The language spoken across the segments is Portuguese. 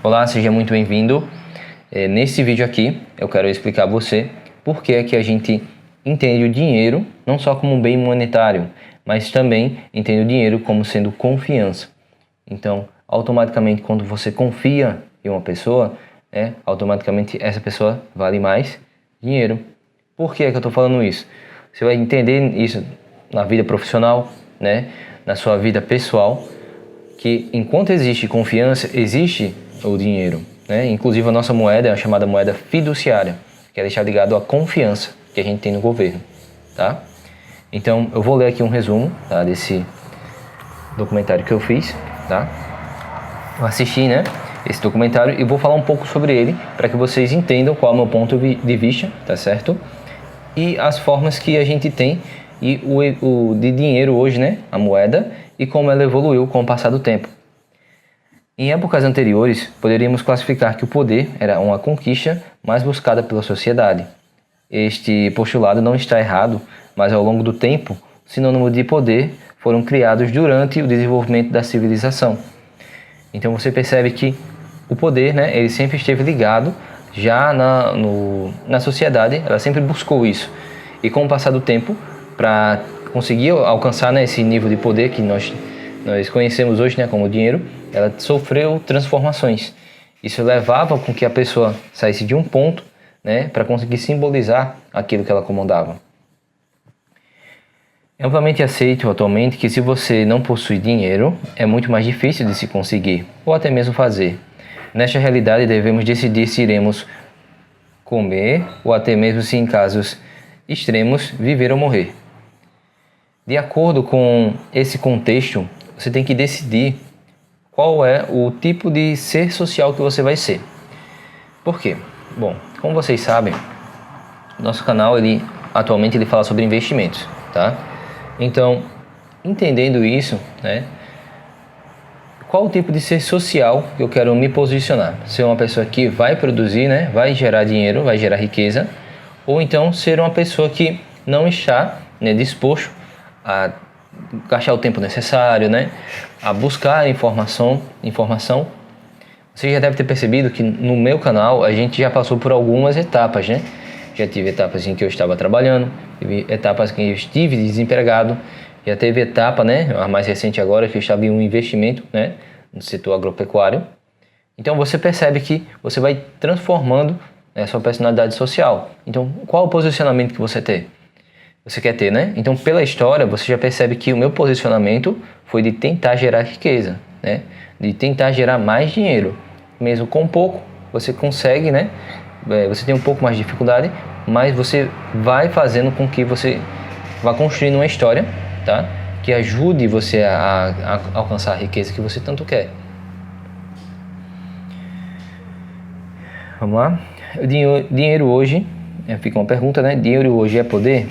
Olá, seja muito bem-vindo. Nesse vídeo aqui eu quero explicar a você por que é que a gente entende o dinheiro não só como um bem monetário, mas também entende o dinheiro como sendo confiança. Então, automaticamente quando você confia em uma pessoa, automaticamente essa pessoa vale mais dinheiro. Por que é que eu estou falando isso? Você vai entender isso na vida profissional, na sua vida pessoal, que enquanto existe confiança, existe o dinheiro. Inclusive a nossa moeda é a chamada moeda fiduciária, que é deixar ligado à confiança que a gente tem no governo. Tá? Então eu vou ler aqui um resumo, tá, desse documentário que eu fiz. Tá? Eu assisti esse documentário e vou falar um pouco sobre ele para que vocês entendam qual é o meu ponto de vista, tá certo? E as formas que a gente tem e o de dinheiro hoje, a moeda, e como ela evoluiu com o passar do tempo. Em épocas anteriores, poderíamos classificar que o poder era uma conquista mais buscada pela sociedade. Este postulado não está errado, mas ao longo do tempo, sinônimos de poder foram criados durante o desenvolvimento da civilização. Então você percebe que o poder, ele sempre esteve ligado já na sociedade, ela sempre buscou isso. E com o passar do tempo, para conseguir alcançar esse nível de poder que nós conhecemos hoje como dinheiro, ela sofreu transformações. Isso levava com que a pessoa saísse de um ponto para conseguir simbolizar aquilo que ela comandava. É amplamente aceito atualmente que se você não possui dinheiro, é muito mais difícil de se conseguir, ou até mesmo fazer. Nesta realidade, devemos decidir se iremos comer, ou até mesmo se em casos extremos, viver ou morrer. De acordo com esse contexto, você tem que decidir qual é o tipo de ser social que você vai ser. Por quê? Bom, como vocês sabem, nosso canal atualmente ele fala sobre investimentos, tá? Então, entendendo isso, qual o tipo de ser social que eu quero me posicionar? Ser uma pessoa que vai produzir, vai gerar dinheiro, vai gerar riqueza, ou então ser uma pessoa que não está disposto a gastar o tempo necessário, a buscar informação. Você já deve ter percebido que no meu canal a gente já passou por algumas etapas, Já tive etapas em que eu estava trabalhando, teve etapas em que eu estive desempregado, já teve etapa, a mais recente agora, que eu estava em um investimento, no setor agropecuário. Então você percebe que você vai transformando a sua personalidade social. Então, qual o posicionamento que você quer ter, Então, pela história, você já percebe que o meu posicionamento foi de tentar gerar riqueza, De tentar gerar mais dinheiro. Mesmo com pouco, você consegue, Você tem um pouco mais de dificuldade, mas você vai fazendo com que você vá construindo uma história, tá? Que ajude você a alcançar a riqueza que você tanto quer. Vamos lá? Dinheiro hoje, fica uma pergunta, Dinheiro hoje é poder?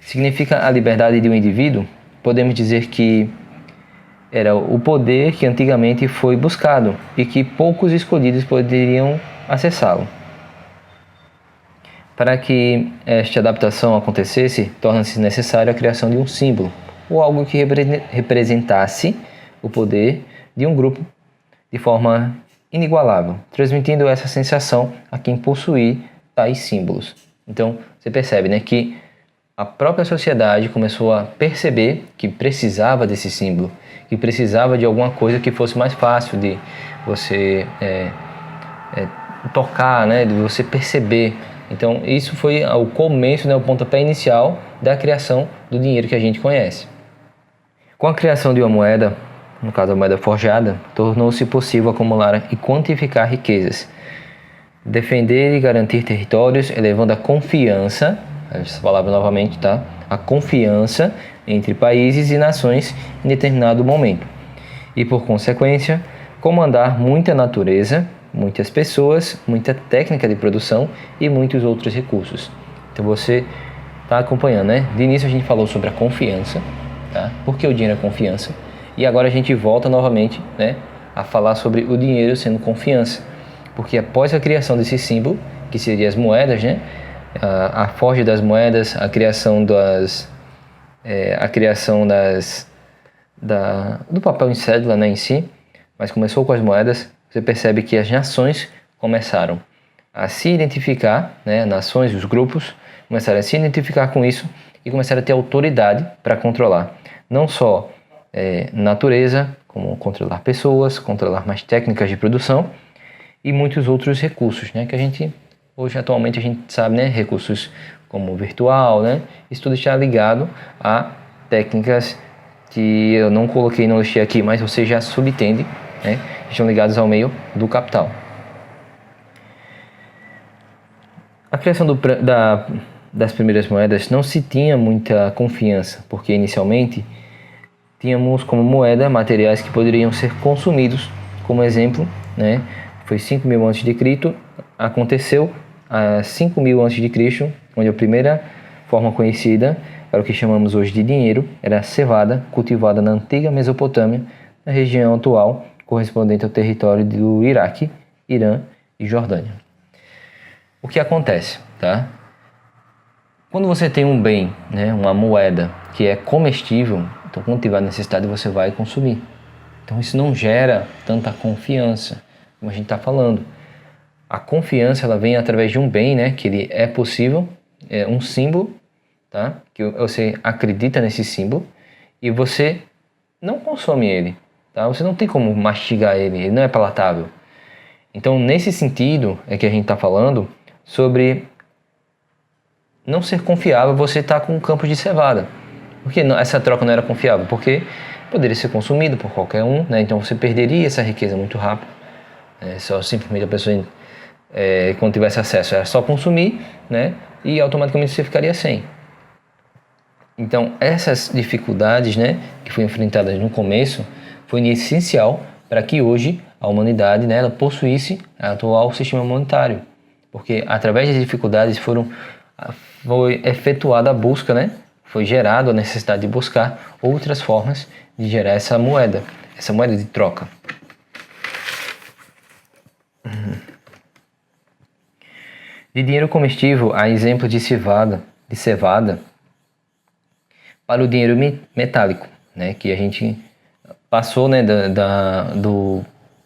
Significa a liberdade de um indivíduo? Podemos dizer que era o poder que antigamente foi buscado e que poucos escolhidos poderiam acessá-lo. Para que esta adaptação acontecesse, torna-se necessária a criação de um símbolo, ou algo que representasse o poder de um grupo de forma inigualável, transmitindo essa sensação a quem possuir tais símbolos. Então, você percebe que a própria sociedade começou a perceber que precisava desse símbolo, que precisava de alguma coisa que fosse mais fácil de você tocar, de você perceber. Então, isso foi o começo, o pontapé inicial da criação do dinheiro que a gente conhece. Com a criação de uma moeda, no caso a moeda forjada, tornou-se possível acumular e quantificar riquezas, defender e garantir territórios, elevando a confiança, essa palavra novamente, tá? A confiança entre países e nações em determinado momento. E, por consequência, comandar muita natureza, muitas pessoas, muita técnica de produção e muitos outros recursos. Então você está acompanhando, De início a gente falou sobre a confiança, tá? Por que o dinheiro é confiança? E agora a gente volta novamente, a falar sobre o dinheiro sendo confiança. Porque após a criação desse símbolo, que seria as moedas, a forja das moedas, a criação do papel em cédula, em si, mas começou com as moedas, você percebe que as nações começaram a se identificar, né, nações, os grupos, começaram a se identificar com isso e começaram a ter autoridade para controlar não só natureza, como controlar pessoas, controlar mais técnicas de produção e muitos outros recursos, né, que a gente, hoje atualmente a gente sabe, né, recursos como virtual, né, isso tudo está ligado a técnicas que eu não coloquei, não listei aqui, mas você já subentende, né, estão ligados ao meio do capital. A criação das primeiras moedas não se tinha muita confiança, porque inicialmente tínhamos como moeda materiais que poderiam ser consumidos. Como exemplo, né, foi 5.000 a.C., aconteceu a 5.000 a.C., onde a primeira forma conhecida era o que chamamos hoje de dinheiro, era a cevada, cultivada na antiga Mesopotâmia, na região atual, correspondente ao território do Iraque, Irã e Jordânia. O que acontece, tá? Quando você tem um bem, né, uma moeda que é comestível, então quando tiver necessidade você vai consumir. Então isso não gera tanta confiança, como a gente está falando. A confiança ela vem através de um bem, né, que ele é possível, é um símbolo, tá? Que você acredita nesse símbolo e você não consome ele, tá? Você não tem como mastigar ele não é palatável. Então nesse sentido é que a gente está falando sobre não ser confiável você estar com um campo de cevada. Por que essa troca não era confiável? Porque poderia ser consumido por qualquer um, né? Então você perderia essa riqueza muito rápido. Só simplesmente a pessoa, quando tivesse acesso, era só consumir, né? E automaticamente você ficaria sem. Então essas dificuldades, né, que foram enfrentadas no começo, foi essencial para que hoje a humanidade, né, ela possuísse o atual sistema monetário. Porque através das dificuldades foi efetuada a busca, né? Foi gerada a necessidade de buscar outras formas de gerar essa moeda de troca. De dinheiro comestível, há exemplo de cevada para o dinheiro metálico, né? Que a gente passou, né, do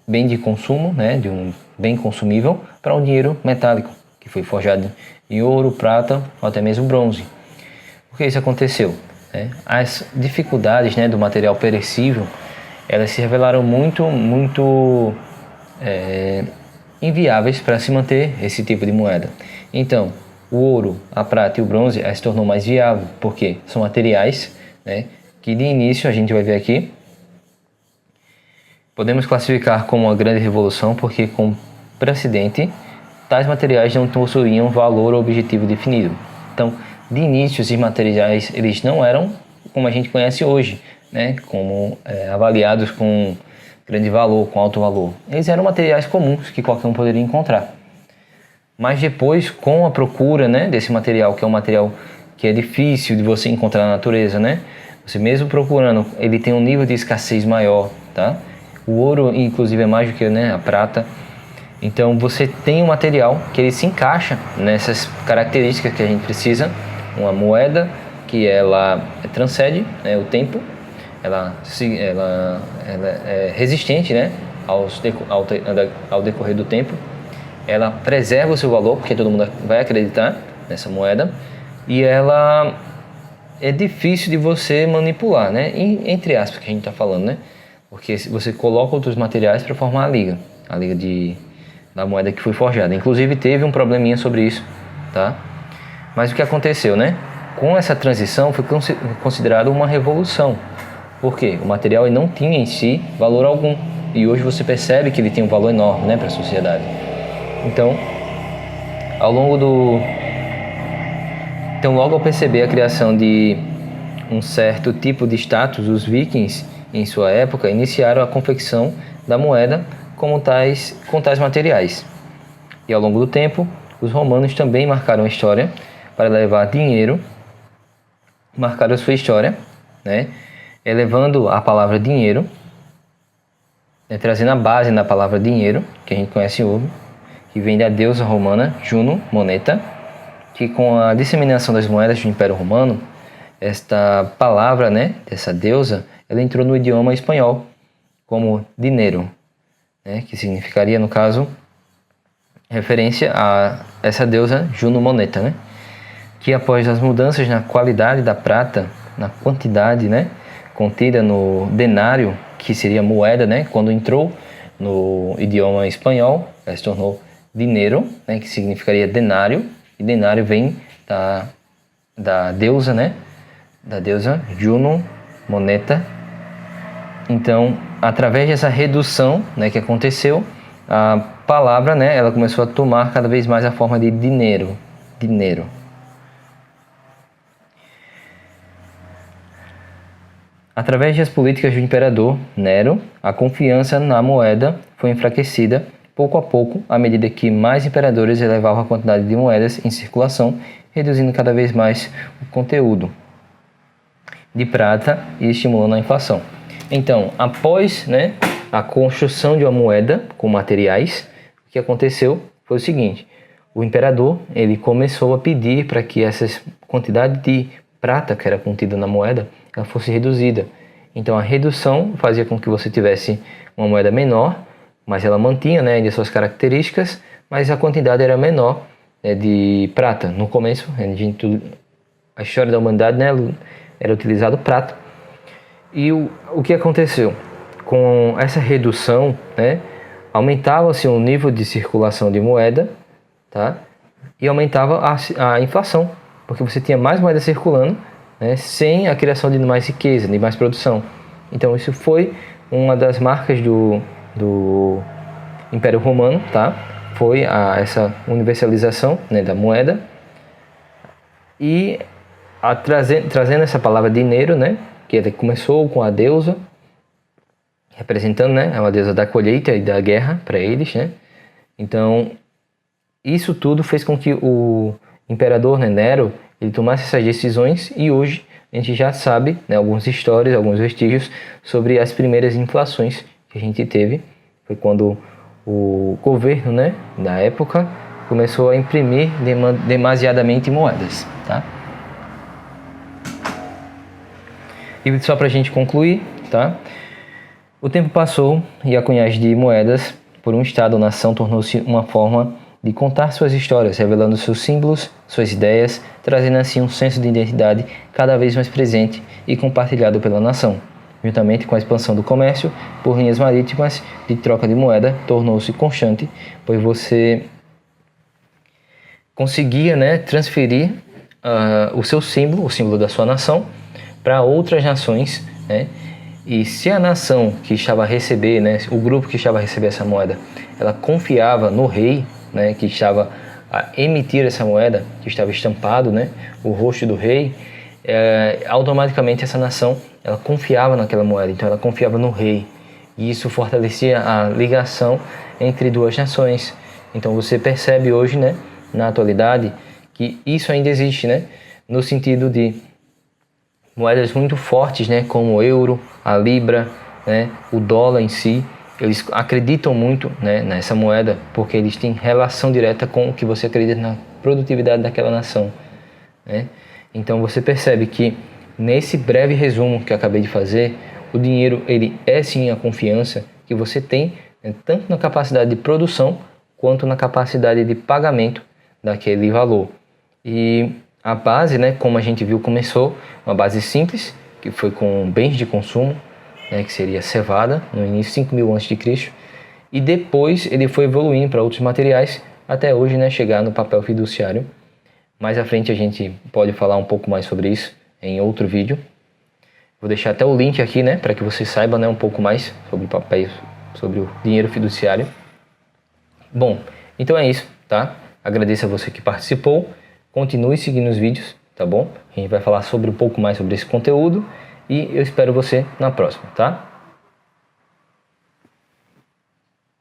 bem de consumo, né, de um bem consumível, para um dinheiro metálico, que foi forjado em ouro, prata ou até mesmo bronze. Por que isso aconteceu? As dificuldades, né, do material perecível, elas se revelaram muito inviáveis para se manter esse tipo de moeda. Então, o ouro, a prata e o bronze se tornou mais viável, porque são materiais, né, que de início a gente vai ver aqui, podemos classificar como uma grande revolução, porque com precedente, tais materiais não possuíam valor ou objetivo definido. Então, de início, esses materiais eles não eram como a gente conhece hoje, né? Como avaliados com grande valor, com alto valor. Eles eram materiais comuns que qualquer um poderia encontrar. Mas depois, com a procura, né, desse material, que é um material que é difícil de você encontrar na natureza, né? Você mesmo procurando, ele tem um nível de escassez maior, tá? O ouro, inclusive, é mais do que, né, a prata. Então, você tem um material que ele se encaixa nessas características que a gente precisa. Uma moeda que ela transcende, né, o tempo, ela é resistente, né, ao decorrer do tempo. Ela preserva o seu valor, porque todo mundo vai acreditar nessa moeda. E ela é difícil de você manipular, né? Entre aspas que a gente está falando, né? Porque você coloca outros materiais para formar a liga da moeda que foi forjada. Inclusive teve um probleminha sobre isso, tá? Mas o que aconteceu, né? Com essa transição foi considerado uma revolução. Por quê? O material ele não tinha em si valor algum. E hoje você percebe que ele tem um valor enorme, né, para a sociedade. Então, logo ao perceber a criação de um certo tipo de status, os vikings, em sua época, iniciaram a confecção da moeda com tais materiais. E ao longo do tempo, os romanos também marcaram a história para levar dinheiro, marcaram a sua história, né, elevando a palavra dinheiro, né, trazendo a base da palavra dinheiro, que a gente conhece hoje, que vem da deusa romana Juno Moneta, que com a disseminação das moedas do Império Romano, esta palavra, né, dessa deusa, ela entrou no idioma espanhol como dinheiro. né, que significaria, no caso, referência a essa deusa Juno Moneta, né, que após as mudanças na qualidade da prata, na quantidade, né, contida no denário, que seria moeda, né, quando entrou no idioma espanhol, ela se tornou dinheiro, né, que significaria denário, e denário vem da deusa, né, da deusa Juno Moneta. Então, através dessa redução, né, que aconteceu, a palavra, né, ela começou a tomar cada vez mais a forma de dinheiro. Através das políticas do imperador Nero, a confiança na moeda foi enfraquecida pouco a pouco, à medida que mais imperadores elevavam a quantidade de moedas em circulação, reduzindo cada vez mais o conteúdo de prata e estimulando a inflação. Então, após, né, a construção de uma moeda com materiais, o que aconteceu foi o seguinte: o imperador ele começou a pedir para que essa quantidade de prata que era contida na moeda ela fosse reduzida. Então, a redução fazia com que você tivesse uma moeda menor, mas ela mantinha, né, de suas características, mas a quantidade era menor, né, de prata. No começo, a história da humanidade, né, era utilizado prata. E o que aconteceu? Com essa redução, né, aumentava-se o nível de circulação de moeda, tá? E aumentava a inflação, porque você tinha mais moeda circulando, né, sem a criação de mais riqueza, de mais produção. Então isso foi uma das marcas do Império Romano, tá? Foi essa universalização, né, da moeda. E trazendo essa palavra dinheiro, né, que ele começou com a deusa, representando, né, a deusa da colheita e da guerra para eles, né? Então, isso tudo fez com que o imperador, né, Nero, ele tomasse essas decisões, e hoje a gente já sabe, né, algumas histórias, alguns vestígios sobre as primeiras inflações que a gente teve. Foi quando o governo, né, da época começou a imprimir demasiadamente moedas, tá? E só para a gente concluir, tá? O tempo passou e a cunhagem de moedas por um estado ou nação tornou-se uma forma de contar suas histórias, revelando seus símbolos, suas ideias, trazendo assim um senso de identidade cada vez mais presente e compartilhado pela nação. Juntamente com a expansão do comércio por linhas marítimas de troca de moeda, tornou-se constante, pois você conseguia, né, transferir o seu símbolo, o símbolo da sua nação, para outras nações, né? E se a nação que estava a receber, né, o grupo que estava a receber essa moeda, ela confiava no rei, né, que estava a emitir essa moeda, que estava estampado, né, o rosto do rei, automaticamente essa nação ela confiava naquela moeda, então ela confiava no rei, e isso fortalecia a ligação entre duas nações. Então você percebe hoje, né, na atualidade, que isso ainda existe, né, no sentido de moedas muito fortes, né, como o euro, a libra, né, o dólar em si. Eles acreditam muito, né, nessa moeda porque eles têm relação direta com o que você acredita na produtividade daquela nação, né? Então você percebe que nesse breve resumo que eu acabei de fazer, o dinheiro ele é sim a confiança que você tem, né, tanto na capacidade de produção quanto na capacidade de pagamento daquele valor. E a base, né, como a gente viu, começou uma base simples, que foi com bens de consumo, né, que seria cevada, no início 5.000 a.C., e depois ele foi evoluindo para outros materiais, até hoje, né, chegar no papel fiduciário. Mais à frente a gente pode falar um pouco mais sobre isso em outro vídeo. Vou deixar até o link aqui, né, para que você saiba, né, um pouco mais sobre o papel, sobre o dinheiro fiduciário. Bom, então é isso, tá? Agradeço a você que participou. Continue seguindo os vídeos, tá bom? A gente vai falar sobre um pouco mais sobre esse conteúdo e eu espero você na próxima, tá?